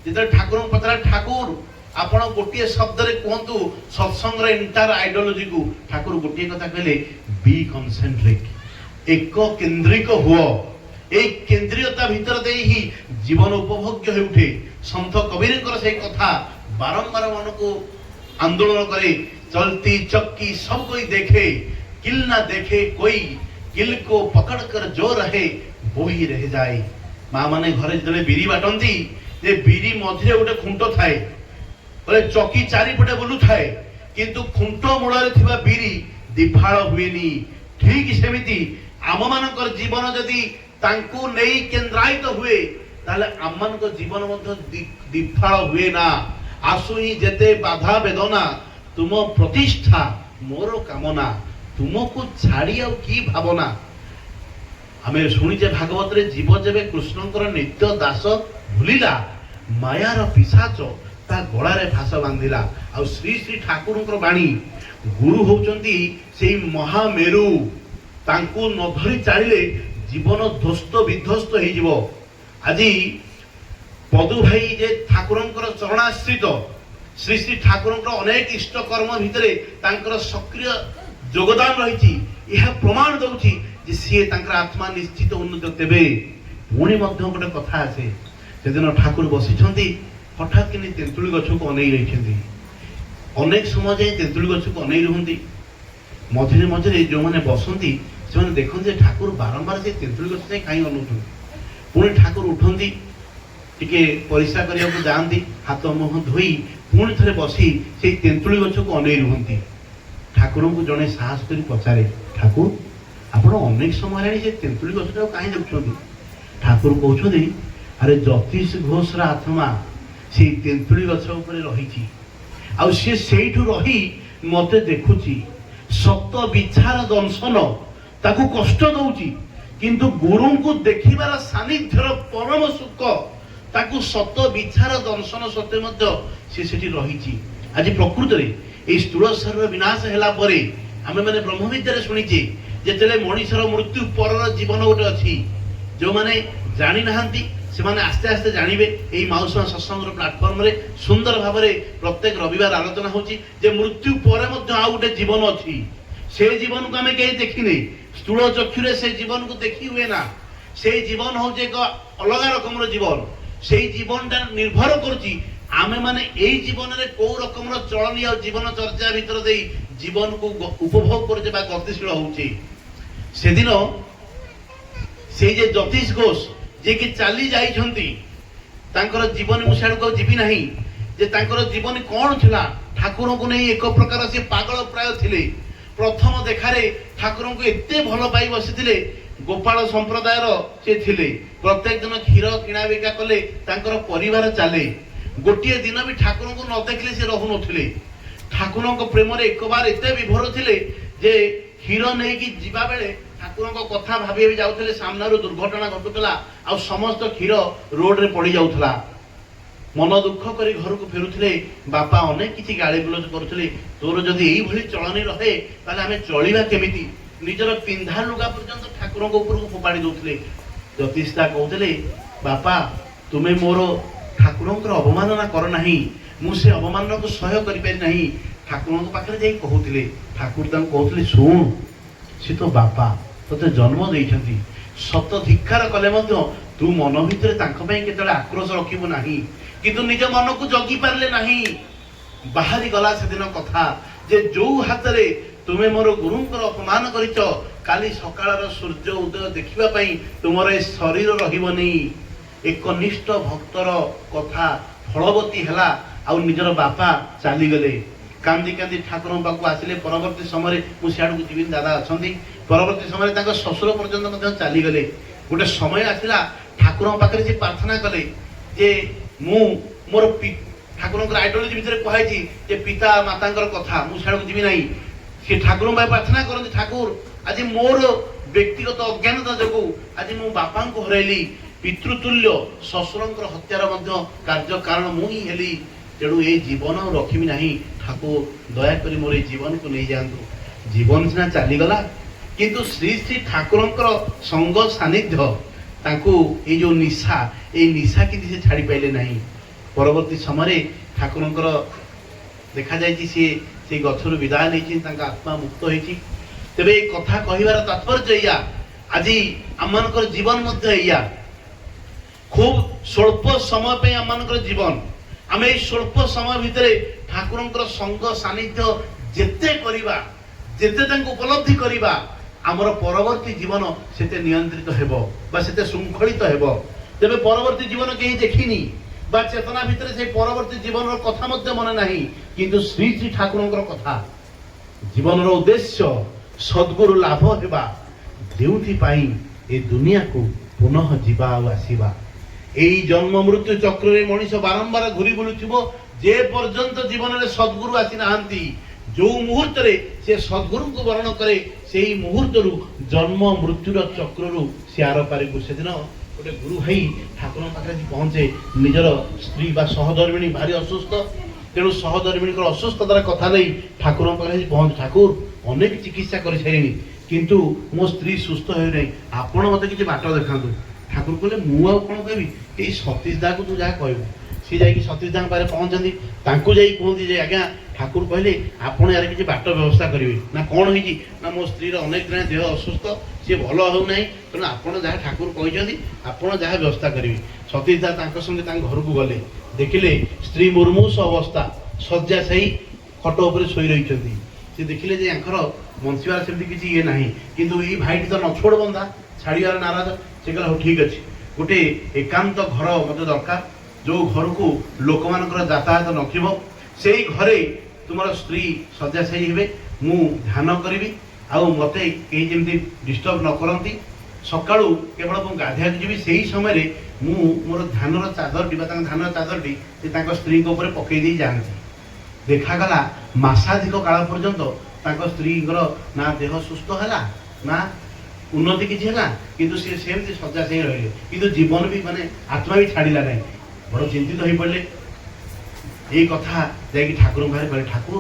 ଯେତେବେଳେ ଠାକୁରଙ୍କୁ ପଚରା, ଠାକୁର ଆପଣ ଗୋଟିଏ ଶବ୍ଦରେ କୁହନ୍ତୁ ସତ୍ସଙ୍ଗର ଏଣ୍ଟାର ଆଇଡିଓଲୋଜିକୁ, ଠାକୁର ଗୋଟିଏ କଥା କହିଲେ, ବି କନସେଣ୍ଟ୍ରିକ, ଏକ କେନ୍ଦ୍ରିକ ହୁଅ। এই কেন্দ্রীয়তা ভিতর দেই হি জীবন উপভোগ্য হয়ে উঠে। সন্ত কবীরଙ୍କର সেই কথা বারম্বার মনକୁ আন্দোলন করে। চলতি চক্কি সব कोई देखे, किल ना देखे कोई, किल को पकड़ कर जो रहे वो ही रह जाए। মা মানে ঘরে যেতে বিড়ি বাটନ୍ତି, যে বিড়ি মধ্যে গোটে খুঁট থাকে, বলে চকি চারিপটে বুলু থাকে, কিন্তু খুঁট মূଳରେ ଥିବା বিড়ি দিফাଳ ହୁଏନି। ঠিক সেমিতি ଆମମାନଙ୍କର ଜୀବନ ଯଦି ତାଙ୍କୁ ନେଇ କେନ୍ଦ୍ରାୟିତ ହୁଏ ତାହେଲେ ଆମମାନଙ୍କ ଜୀବନ ମଧ୍ୟ ଦିଫାଳ ହୁଏ ନା। ଆସୁ ହିଁ ଯେତେ ବାଧା ବେଦନା, ତୁମ ପ୍ରତିଷ୍ଠା ମୋର କାମନା, ତୁମକୁ ଛାଡ଼ି ଆଉ କି ଭାବନା। ଆମେ ଶୁଣିଛେ ଭାଗବତରେ, ଜୀବ ଯେବେ କୃଷ୍ଣଙ୍କର ନିତ୍ୟ ଦାସ ଭୁଲିଲା, ମାୟାର ପିଶାଚ ତା ଗଳାରେ ଫାଶ ବାନ୍ଧିଲା। ଆଉ ଶ୍ରୀ ଶ୍ରୀ ଠାକୁରଙ୍କର ବାଣୀ, ଗୁରୁ ହଉଛନ୍ତି ସେଇ ମହାମେରୁ। ତାଙ୍କୁ ନ ଧରି ଚାଲିଲେ ଜୀବନ ଧ୍ୱସ୍ତ ବିଧ୍ୱସ୍ତ ହେଇଯିବ। ଆଜି ପଦୁ ଭାଇ ଯେ ଠାକୁରଙ୍କର ଚରଣାଶ୍ରିତ, ଶ୍ରୀ ଶ୍ରୀ ଠାକୁରଙ୍କର ଅନେକ ଇଷ୍ଟ କର୍ମ ଭିତରେ ତାଙ୍କର ସକ୍ରିୟ ଯୋଗଦାନ ରହିଛି। ଏହା ପ୍ରମାଣ ଦଉଛି ଯେ ସିଏ ତାଙ୍କର ଆତ୍ମା ନିଶ୍ଚିତ ଉନ୍ନତ ତେବେ। ପୁଣି ମଧ୍ୟ ଗୋଟେ କଥା ଆସେ, ସେଦିନ ଠାକୁର ବସିଛନ୍ତି, ହଠାତ୍ କିନି ତେନ୍ତୁଳି ଗଛକୁ ଅନେଇ ରହିଛନ୍ତି। ଅନେକ ସମୟ ଯାଇ ତେନ୍ତୁଳି ଗଛକୁ ଅନେଇ ରୁହନ୍ତି। ମଝିରେ ମଝିରେ ଯେଉଁମାନେ ବସନ୍ତି ସେମାନେ ଦେଖନ୍ତି ଠାକୁର ବାରମ୍ବାର ସେ ତେନ୍ତୁଳି ଗଛ ଯାଇ କାହିଁ ଅନଉଛନ୍ତି। ପୁଣି ଠାକୁର ଉଠନ୍ତି, ଟିକେ ପରିସ୍ରା କରିବାକୁ ଯାଆନ୍ତି, ହାତ ମୁହଁ ଧୋଇ ପୁଣି ଥରେ ବସି ସେଇ ତେନ୍ତୁଳି ଗଛକୁ ଅନେଇ ରୁହନ୍ତି। ଠାକୁରଙ୍କୁ ଜଣେ ସାହସ କରି ପଚାରେ, ଠାକୁର ଆପଣ ଅନେକ ସମୟ ହେଲାଣି ସେ ତେନ୍ତୁଳି ଗଛଟାକୁ କାହିଁ ଦେଖୁଛନ୍ତି? ଠାକୁର କହୁଛନ୍ତି, ଆରେ ଜ୍ୟୋତିଷ ଘୋଷର ଆତ୍ମା ସେଇ ତେନ୍ତୁଳି ଗଛ ଉପରେ ରହିଛି, ଆଉ ସିଏ ସେଇଠୁ ରହି ମତେ ଦେଖୁଛି। ସତ ବିଚାର ଦଂଶନ ତାକୁ କଷ୍ଟ ଦଉଛି, କିନ୍ତୁ ଗୁରୁଙ୍କୁ ଦେଖିବାର ସାନ୍ନିଧ୍ୟର ପରମ ସୁଖ ତାକୁ ସତ ବିଚାର ଦଂଶନ ସତ୍ତ୍ୱେ ମଧ୍ୟ ସେ ସେଠି ରହିଛି। ଆଜି ପ୍ରକୃତରେ এই স্থୂଳ ଶରୀର ବିନାଶ ହେଲା ପରେ ଆମେ ମାନେ ବ୍ରହ୍ମ ବିଦ୍ୟାରେ ଶୁଣିଛେ, ଯେତେବେଳେ ମଣିଷର ମୃତ୍ୟୁ ପରର ଜୀବନ ଗୋଟେ ଅଛି। ଯେଉଁମାନେ ଜାଣି ନାହାନ୍ତି ସେମାନେ ଆସ୍ତେ ଆସ୍ତେ ଜାଣିବେ। এই ମାଉସୀ ସତ୍ସଙ୍ଗର ପ୍ଲାଟଫର୍ମରେ ସୁନ୍ଦର ଭାବରେ ପ୍ରତ୍ୟେକ ରବିବାର ଆଲୋଚନା ହେଉଛି ଯେ ମୃତ୍ୟୁ ପରେ ମଧ୍ୟ ଆଉ ଗୋଟେ ଜୀବନ ଅଛି। ସେ ଜୀବନକୁ ଆମେ କେହି ଦେଖିନେ, স্থূଳ ଚକ୍ଷୁରେ ସେ ଜୀବନକୁ ଦେଖି ହୁଏ ନା। ସେଇ ଜୀବନ ହେଉଛି ଏକ ଅଲଗା ରକମର ଜୀବନ। ସେଇ ଜୀବନଟା ନିର୍ଭର କରୁଛି ଆମେ ମାନେ ଏଇ ଜୀବନରେ କୋଉ ରକମର ଚଳନୀ ଆଉ ଜୀବନ ଚର୍ଚ୍ଚା ଭିତରେ ଦେଇ ଜୀବନକୁ ଉପଭୋଗ କରୁଛେ ବା ଗତିଶୀଳ ହଉଛି। ସେଦିନ ସେଇ ଯେ ଜ୍ୟୋତିଷ ଘୋଷ ଯିଏକି ଚାଲି ଯାଇଛନ୍ତି, ତାଙ୍କର ଜୀବନ ମୁଁ ସିଆଡ଼କୁ ଆଉ ଯିବି ନାହିଁ, ଯେ ତାଙ୍କର ଜୀବନ କ'ଣ ଥିଲା। ଠାକୁରଙ୍କୁ ନେଇ ଏକ ପ୍ରକାର ସେ ପାଗଳ ପ୍ରାୟ ଥିଲେ। ପ୍ରଥମ ଦେଖାରେ ଠାକୁରଙ୍କୁ ଏତେ ଭଲ ପାଇ ବସିଥିଲେ। ଗୋପାଳ ସମ୍ପ୍ରଦାୟର ସେ ଥିଲେ। ପ୍ରତ୍ୟେକ ଦିନ କ୍ଷୀର କିଣା ବିକା କଲେ ତାଙ୍କର ପରିବାର ଚାଲେ। ଗୋଟିଏ ଦିନ ବି ଠାକୁରଙ୍କୁ ନ ଦେଖିଲେ ସେ ରହୁନଥିଲେ। ଠାକୁରଙ୍କ ପ୍ରେମରେ ଏକବାର ଏତେ ବିଭୋର ଥିଲେ ଯେ କ୍ଷୀର ନେଇକି ଯିବା ବେଳେ ଠାକୁରଙ୍କ କଥା ଭାବି ଭାବି ଯାଉଥିଲେ, ସାମ୍ନାରୁ ଦୁର୍ଘଟଣା ଘଟୁଥିଲା ଆଉ ସମସ୍ତ କ୍ଷୀର ରୋଡରେ ପଡି ଯାଉଥିଲା। ମନ ଦୁଃଖ କରି ଘରକୁ ଫେରୁଥିଲେ। ବାପା ଅନେକ କିଛି ଗାଳି ଗୁଲଜ କରୁଥିଲେ, ତୋର ଯଦି ଏଇଭଳି ଚଳଣି ରହେ ତାହେଲେ ଆମେ ଚଳିବା କେମିତି? ନିଜର ପିନ୍ଧା ଲୁଗା ପର୍ଯ୍ୟନ୍ତ ଠାକୁରଙ୍କ ଉପରକୁ ଫୋପାଡ଼ି ଦଉଥିଲେ। ଜ୍ୟୋତିଷା କହୁଥିଲେ, ବାପା ତୁମେ ମୋର ଠାକୁରଙ୍କର ଅବମାନନା କର ନାହିଁ, ମୁଁ ସେ ଅବମାନନାକୁ ସହ୍ୟ କରିପାରି ନାହିଁ। ଠାକୁରଙ୍କ ପାଖରେ ଯାଇ କହୁଥିଲେ। ଠାକୁର ତାଙ୍କୁ କହୁଥିଲେ, ଶୁଣ, ସେ ତ ବାପା ତତେ ଜନ୍ମ ଦେଇଛନ୍ତି, ସତ ଧିକ୍କାର କଲେ ମଧ୍ୟ ତୁ ମନ ଭିତରେ ତାଙ୍କ ପାଇଁ କେତେବେଳେ ଆକ୍ରୋଶ ରଖିବୁ ନାହିଁ। କିନ୍ତୁ ନିଜ ମନକୁ ଜଗି ପାରିଲେ ନାହିଁ। ବାହାରି ଗଲା ସେଦିନ କଥା ଯେ ଯୋଉ ହାତରେ ତୁମେ ମୋର ଗୁରୁଙ୍କର ଅପମାନ କରିଛ, କାଲି ସକାଳର ସୂର୍ଯ୍ୟ ଉଦୟ ଦେଖିବା ପାଇଁ ତୁମର ଏ ଶରୀର ରହିବନି। ଏକନିଷ୍ଠ ଭକ୍ତର କଥା ଫଳବତୀ ହେଲା ଆଉ ନିଜର ବାପା ଚାଲିଗଲେ। କାନ୍ଦି କାନ୍ଦି ଠାକୁରଙ୍କ ପାଖକୁ ଆସିଲେ। ପରବର୍ତ୍ତୀ ସମୟରେ ମୁଁ ସିଆଡ଼କୁ ଯିବିନି, ଦାଦା ଅଛନ୍ତି। ପରବର୍ତ୍ତୀ ସମୟରେ ତାଙ୍କ ଶ୍ୱଶୁର ପର୍ଯ୍ୟନ୍ତ ମଧ୍ୟ ଚାଲିଗଲେ। ଗୋଟେ ସମୟ ଆସିଲା, ଠାକୁରଙ୍କ ପାଖରେ ସେ ପ୍ରାର୍ଥନା କଲେ ଯେ ମୁଁ ମୋର ଠାକୁରଙ୍କର ଆଇଡିଓଲୋଜି ଭିତରେ କୁହାଯାଇଛି ଯେ ପିତା ମାତାଙ୍କର କଥା, ମୁଁ ସିଆଡ଼କୁ ଯିବି ନାହିଁ। ସେ ଠାକୁରଙ୍କ ପାଇଁ ପ୍ରାର୍ଥନା କରନ୍ତି, ଠାକୁର ଆଜି ମୋର ବ୍ୟକ୍ତିଗତ ଅଜ୍ଞାନତା ଯୋଗୁଁ ଆଜି ମୁଁ ବାପାଙ୍କୁ ହରାଇଲି, ପିତୃତୁଲ୍ୟ ଶ୍ୱଶୁରଙ୍କର ହତ୍ୟାର ମଧ୍ୟ କାର୍ଯ୍ୟ କାରଣ ମୁଁ ହିଁ ହେଲି। ତେଣୁ ଏ ଜୀବନ ଆଉ ରଖିବି ନାହିଁ, ଠାକୁର ଦୟାକରି ମୋର ଏଇ ଜୀବନକୁ ନେଇଯାଆନ୍ତୁ। ଜୀବନ ସିନା ଚାଲିଗଲା, କିନ୍ତୁ ଶ୍ରୀ ଶ୍ରୀ ଠାକୁରଙ୍କର ସଙ୍ଗ ସାନ୍ନିଧ୍ୟ ତାଙ୍କୁ ଏଇ ଯୋଉ ନିଶା, ଏଇ ନିଶା କିନ୍ତୁ ସେ ଛାଡ଼ି ପାଇଲେ ନାହିଁ। ପରବର୍ତ୍ତୀ ସମୟରେ ଠାକୁରଙ୍କର ଦେଖାଯାଇଛି ସିଏ ସେଇ ଗଛରୁ ବିଦାୟ ନେଇଛି, ତାଙ୍କ ଆତ୍ମା ମୁକ୍ତ ହେଇଛି। ତେବେ ଏଇ କଥା କହିବାର ତାତ୍ପର୍ଯ୍ୟ ଏଇଆ, ଆଜି ଆମମାନଙ୍କର ଜୀବନ ମଧ୍ୟ ଏଇଆ। ଖୁବ ସ୍ୱଳ୍ପ ସମୟ ପାଇଁ ଆମମାନଙ୍କର ଜୀବନ। ଆମେ ଏଇ ସ୍ୱଳ୍ପ ସମୟ ଭିତରେ ଠାକୁରଙ୍କର ସଙ୍ଗ ସାନ୍ନିଧ୍ୟ ଯେତେ କରିବା, ଯେତେ ତାଙ୍କୁ ଉପଲବ୍ଧି କରିବା, ଆମର ପରବର୍ତ୍ତୀ ଜୀବନ ସେତେ ନିୟନ୍ତ୍ରିତ ହେବ ବା ସେତେ ଶୃଙ୍ଖଳିତ ହେବ। ତେବେ ପରବର୍ତ୍ତୀ ଜୀବନ କେହି ଦେଖିନି ବା ଚେତନା ଭିତରେ ସେ ପରବର୍ତ୍ତୀ ଜୀବନର କଥା ମଧ୍ୟ ମନେ ନାହିଁ, କିନ୍ତୁ ଶ୍ରୀ ଶ୍ରୀ ଠାକୁରଙ୍କର କଥା। ଜୀବନର ଉଦ୍ଦେଶ୍ୟ ସଦ୍ଗୁରୁ ଲାଭ ହେବା, ଯେଉଁଥିପାଇଁ ଏ ଦୁନିଆକୁ ପୁନଃ ଯିବା ଆଉ ଆସିବା। ଏଇ ଜନ୍ମ ମୃତ୍ୟୁ ଚକ୍ରରେ ମଣିଷ ବାରମ୍ବାର ଘୁରି ବୁଲୁଥିବ ଯେ ପର୍ଯ୍ୟନ୍ତ ଜୀବନରେ ସଦ୍ଗୁରୁ ଆସିନାହାନ୍ତି। ଯୋଉ ମୁହୂର୍ତ୍ତରେ ସେ ସଦ୍ଗୁରୁଙ୍କୁ ବରଣ କରେ, ସେଇ ମୁହୂର୍ତ୍ତରୁ ଜନ୍ମ ମୃତ୍ୟୁର ଚକ୍ରରୁ ସେ ଆରପାରିକୁ। ସେଦିନ ଗୋଟେ ଗୁରୁ ଭାଇ ଠାକୁରଙ୍କ ପାଖରେ ପହଞ୍ଚେ, ନିଜର ସ୍ତ୍ରୀ ବା ସହଧର୍ମିଣୀ ଭାରି ଅସୁସ୍ଥ। ତେଣୁ ସହଧର୍ମିଣୀଙ୍କର ଅସୁସ୍ଥତାର କଥା ନେଇ ଠାକୁରଙ୍କ ପାଖରେ ପହଞ୍ଚେ, ଠାକୁର ଅନେକ ଚିକିତ୍ସା କରିସାରିଣି କିନ୍ତୁ ମୋ ସ୍ତ୍ରୀ ସୁସ୍ଥ ହେଉନାହିଁ, ଆପଣ ମୋତେ କିଛି ବାଟ ଦେଖାନ୍ତୁ। ଠାକୁର କହିଲେ, ମୁଁ ଆଉ କ'ଣ କହିବି, ଏଇ ସତୀଶ ଦାକୁ ତୁ ଯାହା କହିବୁ। ସିଏ ଯାଇକି ସତୀଶ ଦାଙ୍କ ପାଖରେ ପହଞ୍ଚନ୍ତି। ତାଙ୍କୁ ଯାଇ କୁହନ୍ତି ଯେ ଆଜ୍ଞା ଠାକୁର କହିଲେ ଆପଣ ୟାର କିଛି ବାଟ ବ୍ୟବସ୍ଥା କରିବେ। ନା କ'ଣ ହେଇଛି? ନା ମୋ ସ୍ତ୍ରୀର ଅନେକ ଦିନ ଦେହ ଅସୁସ୍ଥ, ସିଏ ଭଲ ହେଉନାହିଁ, ତେଣୁ ଆପଣ ଯାହା ଠାକୁର କହିଛନ୍ତି ଆପଣ ଯାହା ବ୍ୟବସ୍ଥା କରିବେ। ସତୀଶ ଦା ତାଙ୍କ ସଙ୍ଗେ ତାଙ୍କ ଘରକୁ ଗଲେ, ଦେଖିଲେ ସ୍ତ୍ରୀ ମୁର୍ମୂଷ ଅବସ୍ଥା, ଶଯ୍ୟାଶାୟୀ ଖଟ ଉପରେ ଶୋଇ ରହିଛନ୍ତି। ସେ ଦେଖିଲେ ଯେ ୟାଙ୍କର ବଞ୍ଚିବାର ସେମିତି କିଛି ଇଏ ନାହିଁ, କିନ୍ତୁ ଏଇ ଭାଇଟି ତ ନଛୋଡ଼ ବନ୍ଧା, ଛାଡ଼ିବାର ନାରାଜ। ସେ କହିଲା, ହଉ ଠିକ୍ ଅଛି, ଗୋଟେ ଏକାନ୍ତ ଘର ମୋତେ ଦରକାର, ଯୋଉ ଘରକୁ ଲୋକମାନଙ୍କର ଯାତାୟାତ ନଥିବ, ସେଇ ଘରେ ତୁମର ସ୍ତ୍ରୀ ଶଯ୍ୟାଶାୟୀ ହେବେ, ମୁଁ ଧ୍ୟାନ କରିବି, ଆଉ ମୋତେ କେହି ଯେମିତି ଡିଷ୍ଟର୍ବ ନ କରନ୍ତି। ସକାଳୁ କେବଳ ମୁଁ ଗାଧୋଇବାକୁ ଯିବି, ସେଇ ସମୟରେ ମୁଁ ମୋର ଧ୍ୟାନର ଚାଦରଟି ବା ତାଙ୍କ ଧ୍ୟାନର ଚାଦରଟି ସେ ତାଙ୍କ ସ୍ତ୍ରୀଙ୍କ ଉପରେ ପକେଇ ଦେଇ ଯାଆନ୍ତି। ଦେଖାଗଲା ମାସାଧିକ କାଳ ପର୍ଯ୍ୟନ୍ତ ତାଙ୍କ ସ୍ତ୍ରୀଙ୍କର ନା ଦେହ ସୁସ୍ଥ ହେଲା, ନା ଉନ୍ନତି କିଛି ହେଲା, କିନ୍ତୁ ସେ ସେମିତି ଶଯ୍ୟାଶାୟୀ ରହିଲେ, କିନ୍ତୁ ଜୀବନ ବି ମାନେ ଆତ୍ମା ବି ଛାଡ଼ିଲା ନାହିଁ। ବଡ଼ ଚିନ୍ତିତ ହୋଇପଡ଼ିଲେ। ଏଇ କଥା ଯାଇକି ଠାକୁରଙ୍କ ପାଖରେ କହିଲେ, ଠାକୁର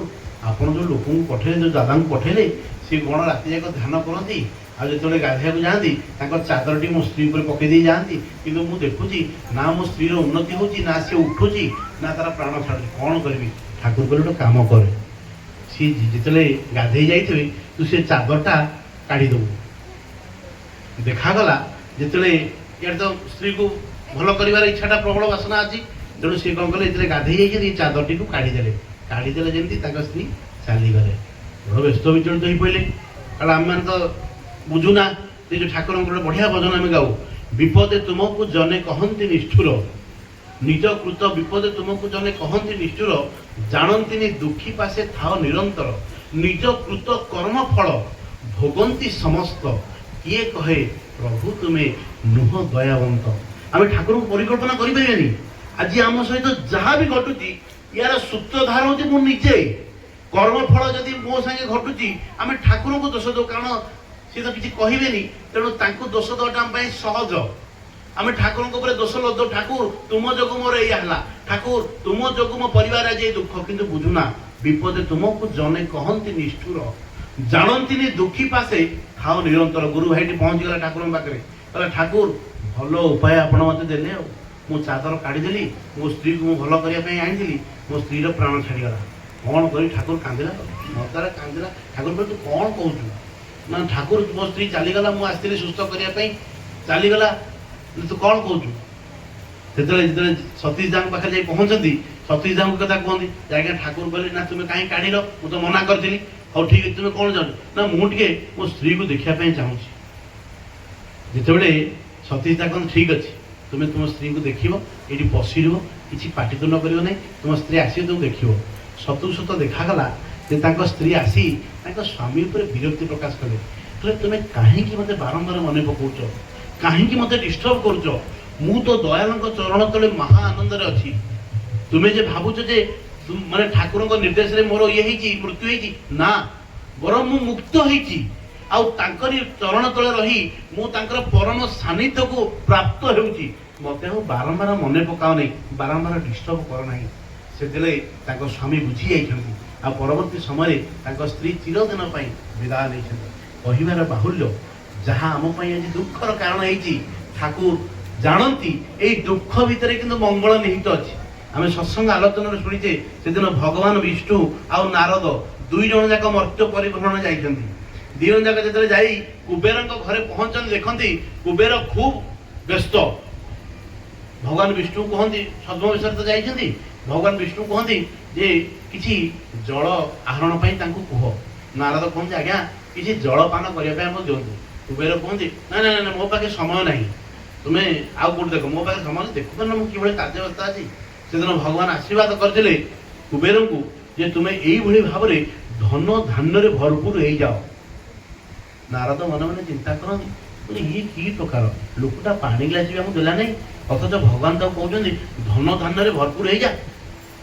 ଆପଣ ଯେଉଁ ଲୋକଙ୍କୁ ପଠେଇଲେ, ଯେଉଁ ଦାଦାଙ୍କୁ ପଠେଇଲେ, ସେ କ'ଣ ରାତି ଯାକ ଧ୍ୟାନ କରନ୍ତି, ଆଉ ଯେତେବେଳେ ଗାଧୋଇବାକୁ ଯାଆନ୍ତି ତାଙ୍କ ଚାଦରଟି ମୋ ସ୍ତ୍ରୀ ଉପରେ ପକେଇ ଦେଇ ଯାଆନ୍ତି, କିନ୍ତୁ ମୁଁ ଦେଖୁଛି ନା ମୋ ସ୍ତ୍ରୀର ଉନ୍ନତି ହେଉଛି, ନା ସେ ଉଠୁଛି, ନା ତାର ପ୍ରାଣ ଛାଡ଼ୁଛି, କ'ଣ କରିବି? ଠାକୁର କହିଲେ, ଗୋଟେ କାମ କରେ, ସିଏ ଯେତେବେଳେ ଗାଧେଇ ଯାଇଥିବେ ତୁ ସେ ଚାଦରଟା କାଢ଼ିଦେବୁ। ଦେଖାଗଲା ଯେତେବେଳେ ଇଆଡ଼େ ତ ସ୍ତ୍ରୀକୁ ଭଲ କରିବାର ଇଚ୍ଛାଟା ପ୍ରବଳ ବାସନା ଅଛି, ତେଣୁ ସେ କ'ଣ କଲେ, ଯେତେବେଳେ ଗାଧେଇ ଯାଇଛନ୍ତି ଚାଦରଟିକୁ କାଢ଼ିଦେଲେ। କାଢ଼ିଦେଲେ ଯେମିତି ତାଙ୍କ ସ୍ତ୍ରୀ ଚାଲିଗଲେ। ବଡ଼ ବ୍ୟସ୍ତ ବିଚଳିତ ହୋଇପଡ଼ିଲେ। କାରଣ ଆମେମାନେ ତ ବୁଝୁନା ଯେ ଯେଉଁ ଠାକୁରଙ୍କର ଗୋଟେ ବଢ଼ିଆ ଭଜନ ଆମେ ଗାଉ, ବିପଦେ ତୁମକୁ ଜନେ କହନ୍ତି ନିଷ୍ଠୁର, ନିଜ କୃତ ବିପଦେ ତୁମକୁ ଜନେ କହନ୍ତି ନିଷ୍ଠୁର, ଜାଣନ୍ତିନି ଦୁଃଖୀ ପାଶେ ଥାଅ ନିରନ୍ତର, ନିଜ କୃତ କର୍ମ ଫଳ ଭୋଗନ୍ତି ସମସ୍ତ, କିଏ କହେ ପ୍ରଭୁ ତୁମେ ନୁହ ଦୟାବନ୍ତ। ଆମେ ଠାକୁରଙ୍କୁ ପରିକଳ୍ପନା କରିପାରିବାନି। ଆଜି ଆମ ସହିତ ଯାହା ବି ଘଟୁଛି ୟାର ସୂତ୍ରଧାର ହେଉଛି ମୁଁ ନିଜେ। कर्मफल जदि मो संगे घटुची आम ठाकुर को दोष दो कारण सी तो किसी कहबेनि तेणु दोष देवाटा आम सहज आम ठाकुर दोष लद ठाकुर तुम जो मोर या ठाकुर तुम जो मो परिवार आज दुख किंतु बुझुना विपदे तुमको जने कहती निष्ठुर जानती दुखी पासे खाओ निरंतर गुरु भाई पहुंची गला ठाकुर पाखे कहला ठाकुर भल उपाय आपण मत देले मु चादर काढ़ीदेली मो स्त्री को भल करने आनी मो स्त्री प्राण छाड़गला कौन कर ठाकुर कांदिला मतार कांदिला ठाकुर बोले तू कौन कहूँ ना ठाकुर मो स्त्री चलीगला मुझे आसती सुस्थ करने चलीगला तू कौन कहूँ जो सतीश दास पाखे जाई पहुंचती सतीश दास कथा कहती आज्ञा ठाकुर कहले ना तुम्हें कहीं काढ़ मुझे तो मना करी हाँ ठीक है तुम्हें कौन चाहूँ ना मुझे मो स्त्री को देखापी चाहूँ जिते सतीश दास कहते ठीक अच्छे तुम्हें तुम स्त्री को देख ये बसी रह कि पाटितुंड कर तुम स्त्री आस तुम देख सतु सत देखागला स्त्री आसी स्वामी विरक्ति प्रकाश कले तुम्हें कहीं मत बारंबार मन पकाच कहीं मत डिस्टर्ब कर मु तो दयाल चरण तले महा आनंद अच्छी तुम्हें जे भावुच जे माने ठाकुर निर्देश रे मोर ये मृत्यु होती ना बर मु मुक्त होती आउरी चरण तले रही मु परम सानिध्य को प्राप्त होउची मते बारंबार मन पकाओ नहीं बारंबार डिस्टर्ब कर ना से स्वामी बुझी जाइछन्ति आ परवर्ती समय स्त्री चिरदिन विदाय नहीं कहबार बाहुल्य जहाँ आम आज दुखर कारण होती ठाकुर जानती ये दुख भितर कि मंगल निहित अच्छी आम सत्संग आलोचना शुणीचे से दिन भगवान विष्णु आउ नारद दुई जन जाक मर्त्य परिभ्रमण जाइछन्ति दी जन जाक जो जाई कुबेर घरे पहुंचन देखती कुबेर खूब व्यस्त भगवान विष्णु कहती छद्म विषय तो जाइछन्ति भगवान विष्णु कहती जे किसी जल आहरण कह नारद कहते आज्ञा किसी जलपान करने दिंतु कुबेर कहते ना ना ना मो पाखे समय ना तुम्हें आउ कौट देख मो पाखे समय देखु ना मुझे कि कार्यवस्था अच्छी से दिन भगवान आशीर्वाद करते कुबेर को जे तुम्हें यही भाव में धन धान्य भरपूर हो जाओ नारद मन मन चिंता करते ये कि प्रकार लोकटा पानी ग्लास भी आमको देला नहीं अथच भगवान तो कहते धन धान्य भरपूर हो जा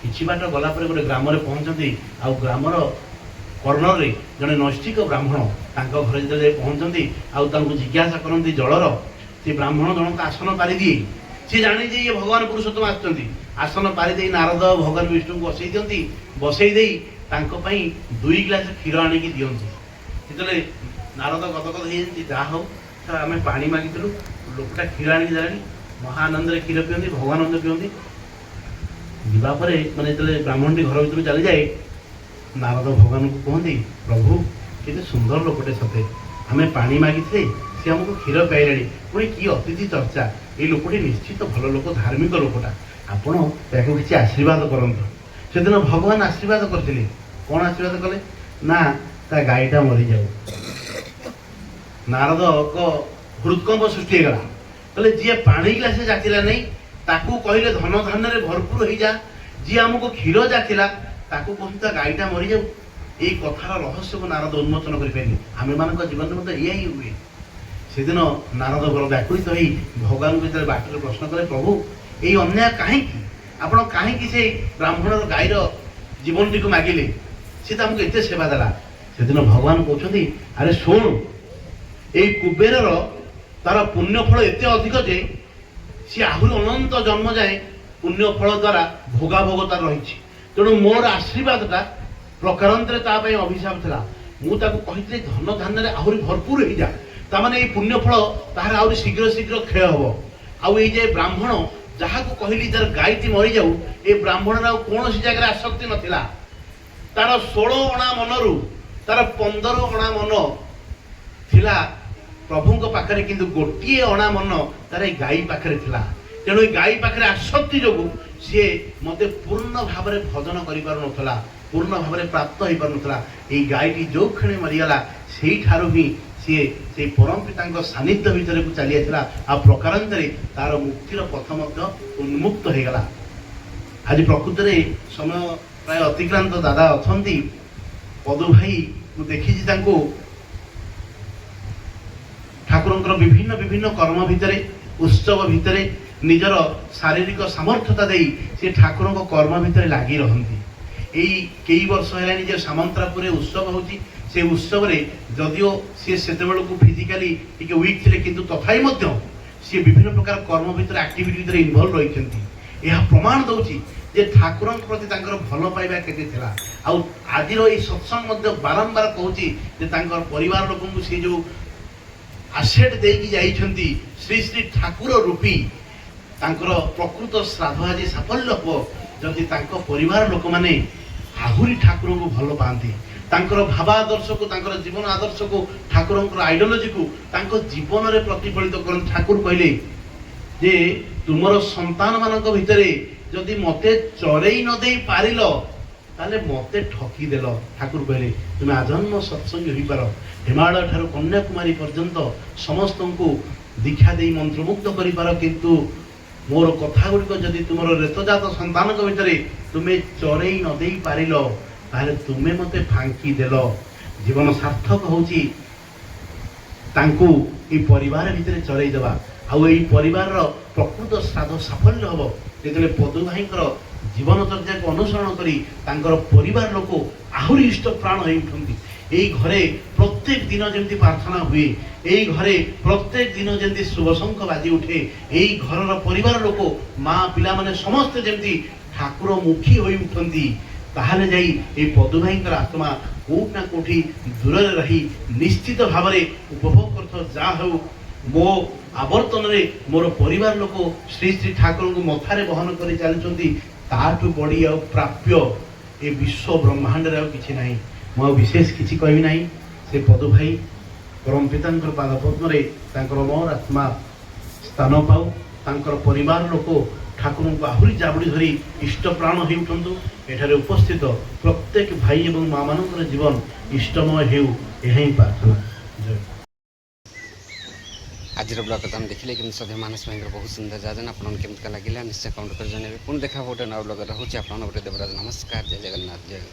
कि बाट गलापर गोटे ग्राम पहुंचती आ ग्रामर कर्णर जड़े नैष्ठिक ब्राह्मण घर जो पहुंचती आउ जिज्ञासा करती जलर से ब्राह्मण जनक आसन पारि दिए सी जानी जे ये भगवान पुरुषोत्तम आसन पारि नारद भगवान विष्णु को बसई दिखती बसई दुई ग्लास क्षीर आणिकी दिखती जो नारद गदगद जहाँ हो आम पा मागिलु लोकटा क्षीर आणिकी जानी महाआनंद क्षीर पिंधि भगवान पिंधि जापर मैंने जो ब्राह्मण घर भर चली जाए नारद भगवान को कहते प्रभु के सुंदर लोकटे सते आम पा मागी सी आमको क्षीर पाइले पुणी कि अतिथि चर्चा ये लोकटी निश्चित भल लोक धार्मिक लोकटा आपण किसी आशीर्वाद करूँ से दिन भगवान आशीर्वाद करते कौन आशीर्वाद कले ना ता गाईटा मरी जाऊ नारद को हृदकंप सृष्टि होगा कहले जी पानी ग्लासे जाचिला नहीं ताकू कहले धन धान्य भरपूर हो जा जी आमको क्षीर जाचिला ताकू कहता गाईटा मरी जाऊ ये कथार रहस्य को नारद उन्मोचन कर आम मान जीवन में तो यही हुए से दिन नारद बड़ व्याकुलित हो भगवान को जो बाटर प्रश्न कले प्रभु ये अन्याय कहीं आपण कहीं से ब्राह्मण गाईर जीवन टी मागिले सी तो आमको एत सेवा देला से दिन भगवान कहते अरे शुण ये कुबेर तार पुण्यफल एत अधिक जे सी आहरी अनंत जन्म जाए पुण्यफल द्वारा भोगाभोग तार रही तेणु मोर आशीर्वादटा प्रकारांतरे अभिशाप था मुझे कही धन धान्य आहरी भरपूर हो जा ताने ये पुण्यफल तार आहरी शीघ्र शीघ्र क्षय हम आउ ये ब्राह्मण जहाँ को कहली तार गाईटी मरी जाऊ ये ब्राह्मण कौन जगह आसक्ति नाला तार 16 अणा मनरू तार 15 अणा मन थिला प्रभु पाखे किंतु गोटे अणा मन तार गाई पाखे थिला तेणु ये गाई पाखे आसक्ति जो सी मत पूर्ण भाव में भजन कर पूर्ण भाव में प्राप्त हो पारा ये गाईटी जो क्षण मरीगला से ही सी से परम पिता सानिध्य भितर को चली आसला आ प्रकारांतरे तार मुक्तिर पथ उन्मुक्त हो गला। आज प्रकृत में समय प्राय अतिक्रांत दादा अच्छा पदु भाई मुझे देखी ठाकुर विभिन्न विभिन्न कर्म भितर उत्सव भितर निजर शारीरिक सामर्थ्यता दे सी ठाकुर कर्म भितर लगी रहती ଏଇ କେଇ ବର୍ଷ ହେଲାଣି ଯେ ସାମନ୍ତରାପୁରରେ ଉତ୍ସବ ହେଉଛି। ସେ ଉତ୍ସବରେ ଯଦିଓ ସିଏ ସେତେବେଳକୁ ଫିଜିକାଲି ଟିକେ ୱିକ୍ ଥିଲେ କିନ୍ତୁ ତଥାପି ମଧ୍ୟ ସିଏ ବିଭିନ୍ନ ପ୍ରକାର କର୍ମ ଭିତରେ ଆକ୍ଟିଭିଟି ଭିତରେ ଇନଭଲ୍ଭ ରହିଛନ୍ତି। ଏହା ପ୍ରମାଣ ଦେଉଛି ଯେ ଠାକୁରଙ୍କ ପ୍ରତି ତାଙ୍କର ଭଲ ପାଇବା କେତେ ଥିଲା। ଆଉ ଆଜିର ଏଇ ସତ୍ସଙ୍ଗ ମଧ୍ୟ ବାରମ୍ବାର କହୁଛି ଯେ ତାଙ୍କର ପରିବାର ଲୋକଙ୍କୁ ସେ ଯେଉଁ ଆସେଟ୍ ଦେଇକି ଯାଇଛନ୍ତି ଶ୍ରୀ ଶ୍ରୀ ଠାକୁର ରୂପୀ ତାଙ୍କର ପ୍ରକୃତ ଶ୍ରାଦ୍ଧ ଆଜି ସାଫଲ୍ୟ ହେବ ଯଦି ତାଙ୍କ ପରିବାର ଲୋକମାନେ ଆହୁରି ଠାକୁରଙ୍କୁ ଭଲ ପାଆନ୍ତି, ତାଙ୍କର ଭାବାଦର୍ଶକୁ ତାଙ୍କର ଜୀବନ ଆଦର୍ଶକୁ ଠାକୁରଙ୍କର ଆଇଡିଓଲୋଜିକୁ ତାଙ୍କ ଜୀବନରେ ପ୍ରତିଫଳିତ କରନ୍ତି। ଠାକୁର କହିଲେ ଯେ ତୁମର ସନ୍ତାନ ମାନଙ୍କ ଭିତରେ ଯଦି ମତେ ଚରେଇ ନ ଦେଇ ପାରିଲ ତାହେଲେ ମତେ ଠକିଦେଲ। ଠାକୁର କହିଲେ ତୁମେ ଆଜନ୍ମ ସତ୍ସଙ୍ଗୀ ହୋଇପାର, ହିମାଳୟ ଠାରୁ କନ୍ୟାକୁମାରୀ ପର୍ଯ୍ୟନ୍ତ ସମସ୍ତଙ୍କୁ ଦୀକ୍ଷା ଦେଇ ମନ୍ତ୍ରମୁଗ୍ଧ କରିପାର, କିନ୍ତୁ ମୋର କଥା ଗୁଡ଼ିକ ଯଦି ତୁମର ରେତଜାତ ସନ୍ତାନଙ୍କ ଭିତରେ ତୁମେ ଚରେଇ ନ ଦେଇ ପାରିଲ ତାହେଲେ ତୁମେ ମତେ ଫାଙ୍କି ଦେଲ। ଜୀବନ ସାର୍ଥକ ହେଉଛି ତାଙ୍କୁ ଏଇ ପରିବାର ଭିତରେ ଚରେଇ ଦେବା। ଆଉ ଏଇ ପରିବାରର ପ୍ରକୃତ ଶ୍ରାଦ୍ଧ ସାଫଲ୍ୟ ହେବ ଯେତେବେଳେ ପଦୁ ଭାଇଙ୍କର ଜୀବନଚର୍ଯ୍ୟାକୁ ଅନୁସରଣ କରି ତାଙ୍କର ପରିବାର ଲୋକ ଆହୁରି ଇଷ୍ଟ ପ୍ରାଣ ହୋଇ ଉଠନ୍ତି। ଏଇ ଘରେ ପ୍ରତ୍ୟେକ ଦିନ ଯେମିତି ପ୍ରାର୍ଥନା ହୁଏ, ଏଇ ଘରେ ପ୍ରତ୍ୟେକ ଦିନ ଯେମିତି ଶୁଭଶଙ୍ଖ ବାଜି ଉଠେ, ଏଇ ଘରର ପରିବାର ଲୋକ ମା ପିଲାମାନେ ସମସ୍ତେ ଯେମିତି ଠାକୁରମୁଖୀ ହୋଇ ଉଠନ୍ତି, ତାହେଲେ ଯାଇ ଏଇ ପଦୁ ଭାଇଙ୍କର ଆତ୍ମା କୋଉଠି ନା କୋଉଠି ଦୂରରେ ରହି ନିଶ୍ଚିତ ଭାବରେ ଉପଭୋଗ କରୁଥିବ। ଯାହା ହେଉ ମୋ ଆବର୍ତ୍ତନରେ ମୋର ପରିବାର ଲୋକ ଶ୍ରୀ ଶ୍ରୀ ଠାକୁରଙ୍କୁ ମଥାରେ ବହନ କରି ଚାଲିଛନ୍ତି, ତାଠୁ ବଢ଼ି ଆଉ ପ୍ରାପ୍ୟ ଏ ବିଶ୍ୱ ବ୍ରହ୍ମାଣ୍ଡରେ ଆଉ କିଛି ନାହିଁ। ମୁଁ ଆଉ ବିଶେଷ କିଛି କହିବି ନାହିଁ। ସେ ପଦୁ ଭାଇ ପରମ ପିତାଙ୍କର ପାଦପଦ୍ମରେ ତାଙ୍କର ମୋର ଆତ୍ମା ସ୍ଥାନ ପାଉ, ତାଙ୍କର ପରିବାର ଲୋକ ଠାକୁରଙ୍କୁ ଆହୁରି ଜାବୁଡ଼ି ଧରି ଇଷ୍ଟ ପ୍ରାଣ ହେଇ ଉଠନ୍ତୁ। ଏଠାରେ ଉପସ୍ଥିତ ପ୍ରତ୍ୟେକ ଭାଇ ଏବଂ ମା ମାନଙ୍କର ଜୀବନ ଇଷ୍ଟମୟ ହେଉ, ଏହା ହିଁ ପ୍ରାର୍ଥନା। ଜୟ। ଆଜିର ବ୍ଲଗ୍ କଥା ଆମେ ଦେଖିଲେ କିନ୍ତୁ ସଧ୍ୟ ମାନସ ଭାଇଙ୍କର ବହୁତ ସୁନ୍ଦର ଯାଜନ ଆପଣଙ୍କୁ କେମିତି ଲାଗିଲା ନିଶ୍ଚୟ କମେଣ୍ଟ କରି ଜଣାଇବେ। ପୁଣି ଦେଖା ଗୋଟେ ନୂଆ ବ୍ଲଗ୍ ରହୁଛି ଆପଣଙ୍କ ଗୋଟେ ଦେବରାଜ। ନମସ୍କାର, ଜୟ ଜଗନ୍ନାଥ, ଜୟ